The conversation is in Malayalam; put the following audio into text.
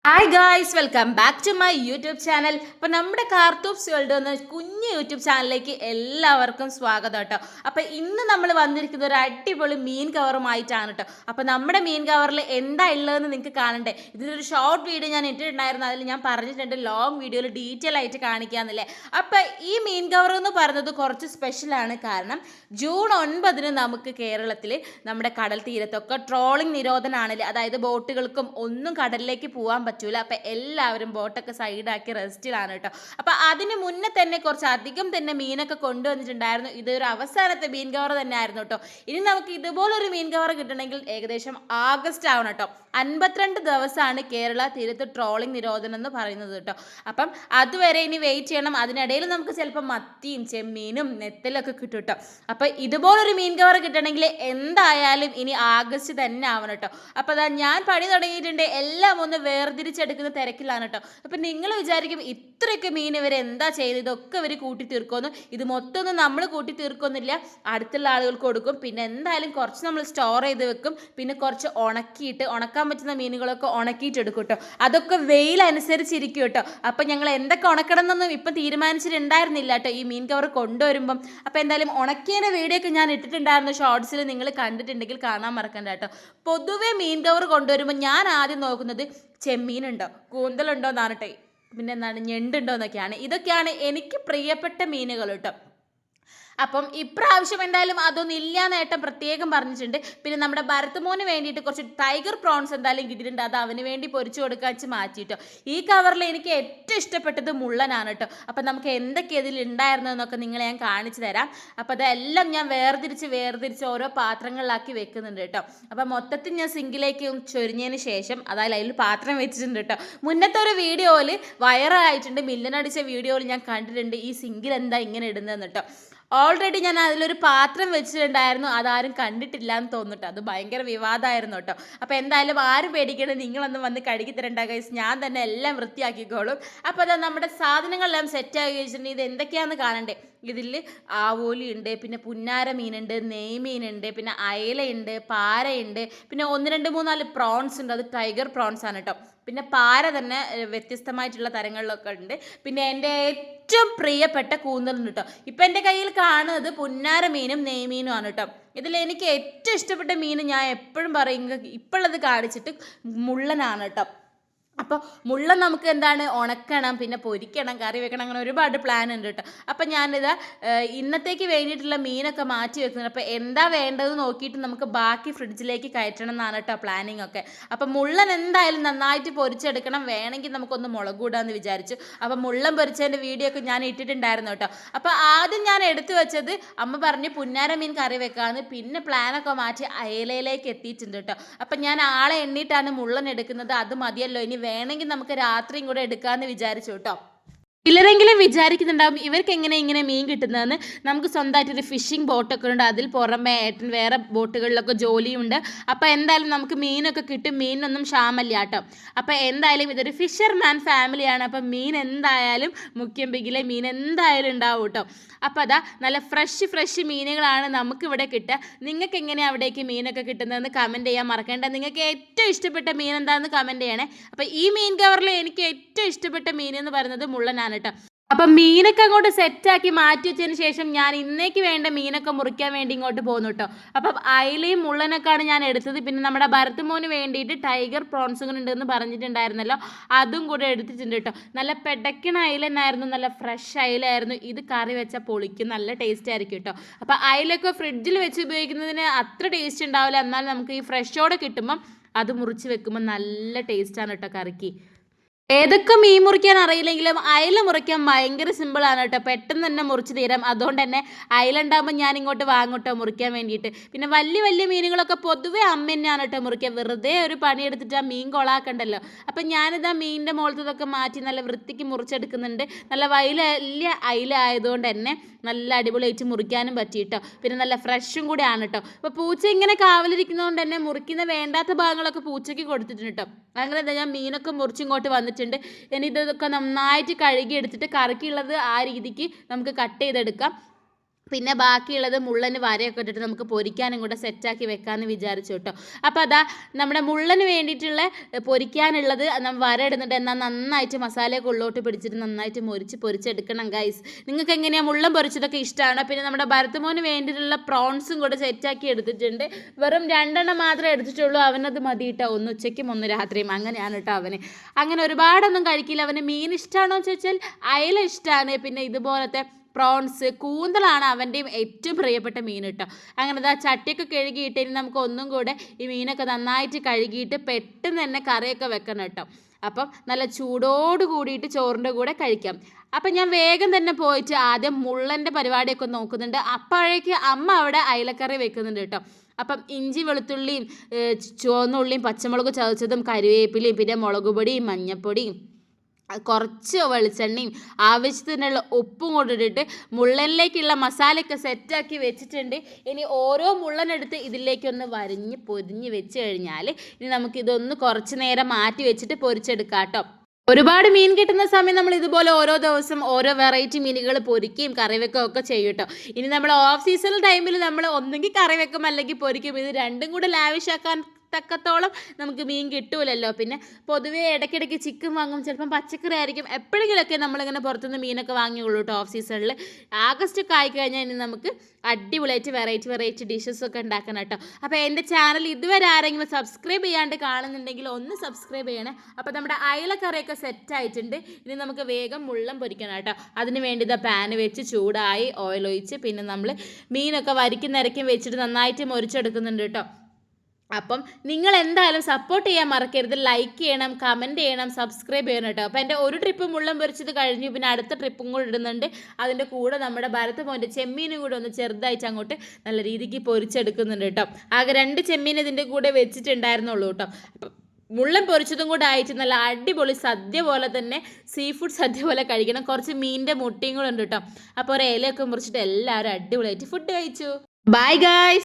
Hi guys, welcome back to my YouTube channel. അപ്പോൾ നമ്മുടെ കാർത്തൂപ്സ് വേൾഡ് എന്ന കുഞ്ഞ് യൂട്യൂബ് ചാനലിലേക്ക് എല്ലാവർക്കും സ്വാഗതം കേട്ടോ. അപ്പോൾ ഇന്ന് നമ്മൾ വന്നിരിക്കുന്ന ഒരു അടിപൊളി മീൻ കവറുമായിട്ടാണ് കേട്ടോ. അപ്പോൾ നമ്മുടെ മീൻ കവറിൽ എന്താ ഉള്ളതെന്ന് നിങ്ങൾക്ക് കാണണ്ടേ? ഇതിനൊരു ഷോർട്ട് വീഡിയോ ഞാൻ ഇട്ടിട്ടുണ്ടായിരുന്നു, അതിൽ ഞാൻ പറഞ്ഞിട്ടുണ്ട് ലോങ് വീഡിയോയിൽ ഡീറ്റെയിൽ ആയിട്ട് കാണിക്കാമെന്നില്ലേ. അപ്പോൾ ഈ മീൻ കവർ എന്ന് പറയുന്നത് കുറച്ച് സ്പെഷ്യലാണ്. കാരണം ജൂൺ 9 നമുക്ക് കേരളത്തിൽ നമ്മുടെ കടൽ തീരത്തൊക്കെ ട്രോളിംഗ് നിരോധനമാണല്ലേ, അതായത് ബോട്ടുകൾക്കും ഒന്നും കടലിലേക്ക് പോകാൻ പറ്റൂല. അപ്പം എല്ലാവരും ബോട്ടൊക്കെ സൈഡാക്കി റെസ്റ്റിലാണ് കേട്ടോ. അപ്പം അതിന് മുന്നേ തന്നെ കുറച്ച് അധികം തന്നെ മീനൊക്കെ കൊണ്ടുവന്നിട്ടുണ്ടായിരുന്നു. ഇതൊരു അവസാനത്തെ മീൻ കവർ തന്നെ ആയിരുന്നു കേട്ടോ. ഇനി നമുക്ക് ഇതുപോലൊരു മീൻ കവർ കിട്ടണമെങ്കിൽ ഏകദേശം ആഗസ്റ്റ് ആവണം കേട്ടോ. 52 ദിവസമാണ് കേരള തീരത്ത് ട്രോളിംഗ് നിരോധനം എന്ന് പറയുന്നത് കേട്ടോ. അപ്പം അതുവരെ ഇനി വെയിറ്റ് ചെയ്യണം. അതിനിടയിൽ നമുക്ക് ചിലപ്പോൾ മത്തിയും ചെമ്മീനും നെത്തലൊക്കെ കിട്ടും കേട്ടോ. അപ്പം ഇതുപോലൊരു മീൻ കവർ കിട്ടണമെങ്കിൽ എന്തായാലും ഇനി ആഗസ്റ്റ് തന്നെ ആവണം കേട്ടോ. അപ്പം അതാ ഞാൻ പണി തുടങ്ങിയിട്ടുണ്ട്. എല്ലാം ഒന്ന് വേർതിരിച്ചെടുക്കുന്ന തിരക്കിലാണ് കേട്ടോ. അപ്പം നിങ്ങൾ വിചാരിക്കും ഇത്രയൊക്കെ മീൻ ഇവർ എന്താ ചെയ്ത്, ഇതൊക്കെ ഇവർ കൂട്ടി തീർക്കുമെന്ന്. ഇത് മൊത്തം ഒന്നും നമ്മൾ കൂട്ടി തീർക്കൊന്നുമില്ല, അടുത്തുള്ള ആളുകൾക്ക് കൊടുക്കും. പിന്നെ എന്തായാലും കുറച്ച് നമ്മൾ സ്റ്റോർ ചെയ്ത് വെക്കും. പിന്നെ കുറച്ച് ഉണക്കാൻ പറ്റുന്ന മീനുകളൊക്കെ ഉണക്കിയിട്ടെടുക്കും കേട്ടോ. അതൊക്കെ വെയിലനുസരിച്ചിരിക്കും കേട്ടോ. അപ്പം ഞങ്ങൾ എന്തൊക്കെ ഉണക്കണം എന്നൊന്നും ഇപ്പം തീരുമാനിച്ചിട്ടുണ്ടായിരുന്നില്ല കേട്ടോ ഈ മീൻ കവർ കൊണ്ടുവരുമ്പം. അപ്പം എന്തായാലും ഉണക്കിയതിൻ്റെ വീഡിയോ ഒക്കെ ഞാൻ ഇട്ടിട്ടുണ്ടായിരുന്നു ഷോർട്സിൽ, നിങ്ങൾ കണ്ടിട്ടുണ്ടെങ്കിൽ കാണാൻ മറക്കണ്ട കേട്ടോ. പൊതുവേ മീൻ കവർ കൊണ്ടുവരുമ്പോൾ ഞാൻ ആദ്യം നോക്കുന്നത് ചെമ്മീനുണ്ടോ കൂന്തലുണ്ടോ എന്നാണ് കേട്ടോ. പിന്നെ എന്താണ് ഞണ്ടുണ്ടോ എന്നൊക്കെയാണ്. ഇതൊക്കെയാണ് എനിക്ക് പ്രിയപ്പെട്ട മീനുകൾ കേട്ടോ. അപ്പം ഇപ്രാവശ്യം എന്തായാലും അതൊന്നും ഇല്ലാന്ന് ഏട്ടൻ പ്രത്യേകം പറഞ്ഞിട്ടുണ്ട്. പിന്നെ നമ്മുടെ ഭരത്മോന് വേണ്ടിയിട്ട് കുറച്ച് ടൈഗർ പ്രോൺസ് എന്തായാലും കിട്ടിയിട്ടുണ്ട്. അത് അവന് വേണ്ടി പൊരിച്ചു കൊടുക്കാൻ വെച്ച് മാറ്റിയിട്ടോ. ഈ കവറിൽ എനിക്ക് ഏറ്റവും ഇഷ്ടപ്പെട്ടത് മുള്ളനാണ് കേട്ടോ. അപ്പം നമുക്ക് എന്തൊക്കെ ഇതിൽ ഉണ്ടായിരുന്നതെന്നൊക്കെ നിങ്ങളെ ഞാൻ കാണിച്ചു തരാം. അപ്പം അതെല്ലാം ഞാൻ വേർതിരിച്ച് ഓരോ പാത്രങ്ങളിലാക്കി വെക്കുന്നുണ്ട് കേട്ടോ. അപ്പം മൊത്തത്തിൽ ഞാൻ സിങ്കിലേക്ക് ചൊരിഞ്ഞതിന് ശേഷം അതായത് അതിൽ പാത്രം വെച്ചിട്ടുണ്ട് കേട്ടോ. മുന്നത്തെ ഒരു വീഡിയോയിൽ വൈറലായിട്ടുണ്ട്, മില്യനടിച്ച വീഡിയോയിൽ ഞാൻ കണ്ടിട്ടുണ്ട് ഈ സിങ്കിൽ എന്താ ഇങ്ങനെ ഇടുന്നതെന്ന് കേട്ടോ. ഓൾറെഡി ഞാൻ അതിലൊരു പാത്രം വെച്ചിട്ടുണ്ടായിരുന്നു, അതാരും കണ്ടിട്ടില്ല എന്ന് തോന്നിട്ടോ. അത് ഭയങ്കര വിവാദമായിരുന്നു കേട്ടോ. അപ്പോൾ എന്തായാലും ആരും പേടിക്കണം, നിങ്ങളൊന്നും വന്ന് കഴുകി തരണ്ട ഗൈസ്, ഞാൻ തന്നെ എല്ലാം വൃത്തിയാക്കിക്കോളും. അപ്പോൾ അത് നമ്മുടെ സാധനങ്ങളെല്ലാം സെറ്റാക്കി വെച്ചിട്ടുണ്ട്. ഇത് എന്തൊക്കെയാണെന്ന് കാണണ്ടേ. ഇതിൽ ആവോലി ഉണ്ട്, പിന്നെ പുന്നാര മീനുണ്ട്, നെയ്മീനുണ്ട്, പിന്നെ അയലയുണ്ട്, പാരയുണ്ട്, പിന്നെ 1 2 3 4 പ്രോൺസ് ഉണ്ട്. അത് ടൈഗർ പ്രോൺസ് ആണ് കേട്ടോ. പിന്നെ പാര തന്നെ വ്യത്യസ്തമായിട്ടുള്ള തരങ്ങളിലൊക്കെ ഉണ്ട്. പിന്നെ എൻ്റെ ഏറ്റവും പ്രിയപ്പെട്ട കൂന്തലുണ്ട് കേട്ടോ. ഇപ്പം എൻ്റെ കയ്യിൽ കാണുന്നത് പുന്നാര മീനും നെയ്മീനും ആണ് കേട്ടോ. ഇതിൽ എനിക്ക് ഏറ്റവും ഇഷ്ടപ്പെട്ട മീൻ ഞാൻ എപ്പോഴും പറയും, ഇപ്പോഴത് കാണിച്ചിട്ട് മുള്ളനാണ് കേട്ടോ. അപ്പോൾ മുള്ളൻ നമുക്ക് എന്താണ് ഉണക്കണം, പിന്നെ പൊരിക്കണം, കറി വെക്കണം, അങ്ങനെ ഒരുപാട് പ്ലാൻ ഉണ്ട് കേട്ടോ. അപ്പം ഞാനിത് ഇന്നത്തേക്ക് വേണ്ടിയിട്ടുള്ള മീനൊക്കെ മാറ്റി വെക്കുന്നുണ്ട്. അപ്പോൾ എന്താ വേണ്ടത് നോക്കിയിട്ട് നമുക്ക് ബാക്കി ഫ്രിഡ്ജിലേക്ക് കയറ്റണം എന്നാണ് കേട്ടോ പ്ലാനിങ് ഒക്കെ. അപ്പം മുള്ളൻ എന്തായാലും നന്നായിട്ട് പൊരിച്ചെടുക്കണം. വേണമെങ്കിൽ നമുക്കൊന്ന് മുളക് കൂടാമെന്ന് വിചാരിച്ചു. അപ്പം മുള്ളൻ പൊരിച്ചതിൻ്റെ വീഡിയോ ഒക്കെ ഞാൻ ഇട്ടിട്ടുണ്ടായിരുന്നു കേട്ടോ. അപ്പോൾ ആദ്യം ഞാൻ എടുത്തു വെച്ചത് അമ്മ പറഞ്ഞ് പുന്നാര മീൻ കറി വെക്കാമെന്ന്. പിന്നെ പ്ലാനൊക്കെ മാറ്റി അയലയിലേക്ക് എത്തിയിട്ടുണ്ട് കേട്ടോ. അപ്പം ഞാൻ ആളെ എണ്ണിയിട്ടാണ് മുള്ളൻ എടുക്കുന്നത്. അത് മതിയല്ലോ, ഇനി വേണമെങ്കിൽ നമുക്ക് രാത്രിയും കൂടെ എടുക്കാമെന്ന് വിചാരിച്ചു കേട്ടോ. ചിലരെങ്കിലും വിചാരിക്കുന്നുണ്ടാവും ഇവർക്ക് എങ്ങനെ ഇങ്ങനെ മീൻ കിട്ടുന്നതെന്ന്. നമുക്ക് സ്വന്തമായിട്ടൊരു ഫിഷിംഗ് ബോട്ടൊക്കെ ഉണ്ട്, അതിൽ പുറമെ ഏട്ടൻ വേറെ ബോട്ടുകളിലൊക്കെ ജോലിയുണ്ട്. അപ്പോൾ എന്തായാലും നമുക്ക് മീനൊക്കെ കിട്ടും, മീനിനൊന്നും ക്ഷാമല്ല കേട്ടോ. അപ്പോൾ എന്തായാലും ഇതൊരു ഫിഷർമാൻ ഫാമിലിയാണ്. അപ്പം മീൻ എന്തായാലും മുഖ്യം ബിഗിലെ മീൻ എന്തായാലും ഉണ്ടാവും കേട്ടോ. അപ്പോൾ അതാ നല്ല ഫ്രഷ് മീനുകളാണ് നമുക്കിവിടെ കിട്ടുക. നിങ്ങൾക്ക് എങ്ങനെയാണ് അവിടേക്ക് മീനൊക്കെ കിട്ടുന്നതെന്ന് കമൻറ്റ് ചെയ്യാൻ മറക്കേണ്ട. നിങ്ങൾക്ക് ഏറ്റവും ഇഷ്ടപ്പെട്ട മീൻ എന്താണെന്ന് കമൻറ്റ് ചെയ്യണേ. അപ്പോൾ ഈ മീൻ കവറിൽ എനിക്ക് ഏറ്റവും ഇഷ്ടപ്പെട്ട മീൻ എന്ന് പറയുന്നത് മുള്ളനാണ് കേട്ടോ. അപ്പം മീനൊക്കെ അങ്ങോട്ട് സെറ്റാക്കി മാറ്റി വെച്ചതിന് ശേഷം ഞാൻ ഇന്നേക്ക് വേണ്ട മീനൊക്കെ മുറിക്കാൻ വേണ്ടി ഇങ്ങോട്ട് പോകുന്നു കേട്ടോ. അപ്പം അയിലയും മുള്ളനൊക്കെയാണ് ഞാൻ എടുത്തത്. പിന്നെ നമ്മുടെ ഭരത്മോന് വേണ്ടിയിട്ട് ടൈഗർ പ്രോൺസും കൂടെ ഉണ്ടെന്ന് പറഞ്ഞിട്ടുണ്ടായിരുന്നല്ലോ, അതും കൂടെ എടുത്തിട്ടുണ്ട് കേട്ടോ. നല്ല പെടക്കണ അയില തന്നെയായിരുന്നു, നല്ല ഫ്രഷ് അയിലായിരുന്നു. ഇത് കറി വെച്ചാൽ പൊളിക്കും, നല്ല ടേസ്റ്റ് ആയിരിക്കും കേട്ടോ. അപ്പം അയിലൊക്കെ ഫ്രിഡ്ജിൽ വെച്ച് ഉപയോഗിക്കുന്നതിന് അത്ര ടേസ്റ്റ് ഉണ്ടാവില്ല, എന്നാൽ നമുക്ക് ഈ ഫ്രഷോടെ കിട്ടുമ്പം അത് മുറിച്ച് വെക്കുമ്പോൾ നല്ല ടേസ്റ്റാണ് കേട്ടോ കറിക്ക്. ഏതൊക്കെ മീൻ മുറിക്കാൻ അറിയില്ലെങ്കിലും അയല മുറിക്കാൻ ഭയങ്കര സിമ്പിളാണ് കേട്ടോ. പെട്ടെന്ന് തന്നെ മുറിച്ച് തീരാം. അതുകൊണ്ട് തന്നെ അയല ഉണ്ടാകുമ്പോൾ ഞാൻ ഇങ്ങോട്ട് വാങ്ങോട്ടോ മുറിക്കാൻ വേണ്ടിയിട്ട്. പിന്നെ വലിയ മീനുകളൊക്കെ പൊതുവേ അമ്മ തന്നെയാണ് കേട്ടോ മുറിക്കുക. വെറുതെ ഒരു പണിയെടുത്തിട്ട് ആ മീൻ കൊളാക്കണ്ടല്ലോ. അപ്പം ഞാനിത് ആ മീനിൻ്റെ മുകളിലതൊക്കെ മാറ്റി നല്ല വൃത്തിക്ക് മുറിച്ചെടുക്കുന്നുണ്ട്. നല്ല വലിയ അയില ആയതുകൊണ്ട് തന്നെ നല്ല അടിപൊളിയായിട്ട് മുറിക്കാനും പറ്റി കേട്ടോ. പിന്നെ നല്ല ഫ്രഷും കൂടെ ആണ് കേട്ടോ. അപ്പോൾ പൂച്ച ഇങ്ങനെ കാവലിരിക്കുന്നതുകൊണ്ട് തന്നെ മുറിക്കുന്ന വേണ്ടാത്ത ഭാഗങ്ങളൊക്കെ പൂച്ചയ്ക്ക് കൊടുത്തിട്ടുണ്ട് കേട്ടോ. അങ്ങനെ എന്താ ഞാൻ മീനൊക്കെ മുറിച്ചിങ്ങോട്ട് വന്നിട്ടുണ്ട്. ഇനി ഇതൊക്കെ നന്നായിട്ട് കഴുകി എടുത്തിട്ട് കറിക്കുള്ളത് ആ രീതിക്ക് നമുക്ക് കട്ട് ചെയ്തെടുക്കാം. പിന്നെ ബാക്കിയുള്ളത് മുള്ളന് വരയൊക്കെ ഇട്ടിട്ട് നമുക്ക് പൊരിക്കാനും കൂടെ സെറ്റാക്കി വെക്കാമെന്ന് വിചാരിച്ചു കേട്ടോ. അപ്പോൾ അതാ നമ്മുടെ മുള്ളന് വേണ്ടിയിട്ടുള്ള പൊരിക്കാനുള്ളത് വര ഇടുന്നുണ്ട്. എന്നാൽ നന്നായിട്ട് മസാലയൊക്കെ ഉള്ളോട്ട് പിടിച്ചിട്ട് നന്നായിട്ട് പൊരിച്ചെടുക്കണം ഗൈസ്. നിങ്ങൾക്ക് എങ്ങനെയാണ് മുള്ളൻ പൊരിച്ചതൊക്കെ ഇഷ്ടമാണോ? പിന്നെ നമ്മുടെ ഭരത്തുമോന് വേണ്ടിയിട്ടുള്ള പ്രോൺസും കൂടെ സെറ്റാക്കി എടുത്തിട്ടുണ്ട്. വെറും 2 മാത്രമേ എടുത്തിട്ടുള്ളൂ. അവനത് മതി കേട്ടോ. ഒന്ന് ഉച്ചയ്ക്കും ഒന്ന് രാത്രിയും അങ്ങനെയാണ് കേട്ടോ അവന്. അങ്ങനെ ഒരുപാടൊന്നും കഴിക്കില്ല. അവന് മീൻ ഇഷ്ടമാണോ എന്ന് ചോദിച്ചാൽ അയല ഇഷ്ടമാണ്. പിന്നെ ഇതുപോലത്തെ പ്രോൺസ്, കൂന്തലാണ് അവൻ്റെയും ഏറ്റവും പ്രിയപ്പെട്ട മീൻ കേട്ടോ. അങ്ങനെ ഇതാ ചട്ടിയൊക്കെ കഴുകിയിട്ട് ഇനി നമുക്ക് ഒന്നും കൂടെ ഈ മീനൊക്കെ നന്നായിട്ട് കഴുകിയിട്ട് പെട്ടെന്ന് തന്നെ കറിയൊക്കെ വെക്കണം കേട്ടോ. അപ്പം നല്ല ചൂടോട് കൂടിയിട്ട് ചോറിൻ്റെ കൂടെ കഴിക്കാം. അപ്പം ഞാൻ വേഗം തന്നെ പോയിട്ട് ആദ്യം മുള്ളൻ്റെ പരിപാടിയൊക്കെ നോക്കുന്നുണ്ട്. അപ്പോഴേക്ക് അമ്മ അവിടെ അയലക്കറി വെക്കുന്നുണ്ട് കേട്ടോ. അപ്പം ഇഞ്ചി വെളുത്തുള്ളിയും ചുവന്നുള്ളിയും പച്ചമുളക് ചതച്ചതും കറിവേപ്പിലയും പിന്നെ മുളക് പൊടിയും മഞ്ഞൾപ്പൊടിയും കുറച്ച് വെളിച്ചെണ്ണയും ആവശ്യത്തിനുള്ള ഉപ്പും കൊണ്ടിട്ടിട്ട് മുള്ളനിലേക്കുള്ള മസാലയൊക്കെ സെറ്റാക്കി വെച്ചിട്ടുണ്ട്. ഇനി ഓരോ മുള്ളനെടുത്ത് ഇതിലേക്കൊന്ന് പൊരിഞ്ഞ് വെച്ച് കഴിഞ്ഞാൽ ഇനി നമുക്കിതൊന്ന് കുറച്ച് നേരം മാറ്റി വെച്ചിട്ട് പൊരിച്ചെടുക്കാം കേട്ടോ. ഒരുപാട് മീൻ കിട്ടുന്ന സമയം നമ്മൾ ഇതുപോലെ ഓരോ ദിവസം ഓരോ വെറൈറ്റി മീനുകൾ പൊരിക്കുകയും കറി വെക്കുകയും ഒക്കെ ചെയ്യും കേട്ടോ. ഇനി നമ്മൾ ഓഫ് സീസൺ ടൈമിൽ നമ്മൾ ഒന്നെങ്കിൽ കറി വെക്കും അല്ലെങ്കിൽ പൊരിക്കും. ഇത് രണ്ടും കൂടെ ലാവിഷാക്കാൻ തക്കത്തോളം നമുക്ക് മീൻ കിട്ടൂലല്ലോ. പിന്നെ പൊതുവേ ഇടയ്ക്കിടയ്ക്ക് ചിക്കൻ വാങ്ങും, ചിലപ്പം പച്ചക്കറി ആയിരിക്കും. എപ്പോഴെങ്കിലുമൊക്കെ നമ്മളിങ്ങനെ പുറത്തുനിന്ന് മീനൊക്കെ വാങ്ങിയുള്ളൂ കേട്ടോ ഓഫ് സീസണിൽ. ആഗസ്റ്റ് ഒക്കെ ആയിക്കഴിഞ്ഞാൽ ഇനി നമുക്ക് അടിപൊളിയായിട്ട് വെറൈറ്റി ഡിഷസൊക്കെ ഉണ്ടാക്കണം കേട്ടോ. അപ്പോൾ എൻ്റെ ചാനൽ ഇതുവരെ ആരെങ്കിലും സബ്സ്ക്രൈബ് ചെയ്യാണ്ട് കാണുന്നുണ്ടെങ്കിൽ ഒന്ന് സബ്സ്ക്രൈബ് ചെയ്യണേ. അപ്പോൾ നമ്മുടെ അയലക്കറിയൊക്കെ സെറ്റായിട്ടുണ്ട്. ഇനി നമുക്ക് വേഗം മുള്ളൻ പൊരിക്കണം കേട്ടോ. അതിന് വേണ്ടി ഇതാ പാന് വെച്ച് ചൂടായി ഓയിൽ ഒഴിച്ച് പിന്നെ നമ്മൾ മീനൊക്കെ വരിക്കും വെച്ചിട്ട് നന്നായിട്ട് മുറിച്ചെടുക്കുന്നുണ്ട് കേട്ടോ. അപ്പം നിങ്ങൾ എന്തായാലും സപ്പോർട്ട് ചെയ്യാൻ മറക്കരുത്. ലൈക്ക് ചെയ്യണം, കമൻറ്റ് ചെയ്യണം, സബ്സ്ക്രൈബ് ചെയ്യണം കേട്ടോ. അപ്പോൾ എൻ്റെ ഒരു ട്രിപ്പ് മുള്ളൻ പൊരിച്ചത് കഴിഞ്ഞു. പിന്നെ അടുത്ത ട്രിപ്പും കൂടെ ഇടുന്നുണ്ട്. അതിൻ്റെ കൂടെ നമ്മുടെ ഭരതമോൻ്റെ ചെമ്മീനും കൂടെ ഒന്ന് ചെറുതായിട്ട് അങ്ങോട്ട് നല്ല രീതിക്ക് പൊരിച്ചെടുക്കുന്നുണ്ട് കേട്ടോ. ആകെ 2 ചെമ്മീൻ ഇതിൻ്റെ കൂടെ വെച്ചിട്ടുണ്ടായിരുന്നുള്ളൂ കേട്ടോ. അപ്പം മുള്ളൻ പൊരിച്ചതും കൂടെ ആയിട്ട് നല്ല അടിപൊളി സദ്യ പോലെ തന്നെ സീ ഫുഡ് സദ്യ പോലെ കഴിക്കണം. കുറച്ച് മീനിൻ്റെ മുട്ടയും കൂടെ ഉണ്ട് കേട്ടോ. അപ്പോൾ ഒരു ഇലയൊക്കെ മുറിച്ചിട്ട് എല്ലാവരും അടിപൊളിയായിട്ട് ഫുഡ് കഴിച്ചു. Bye guys.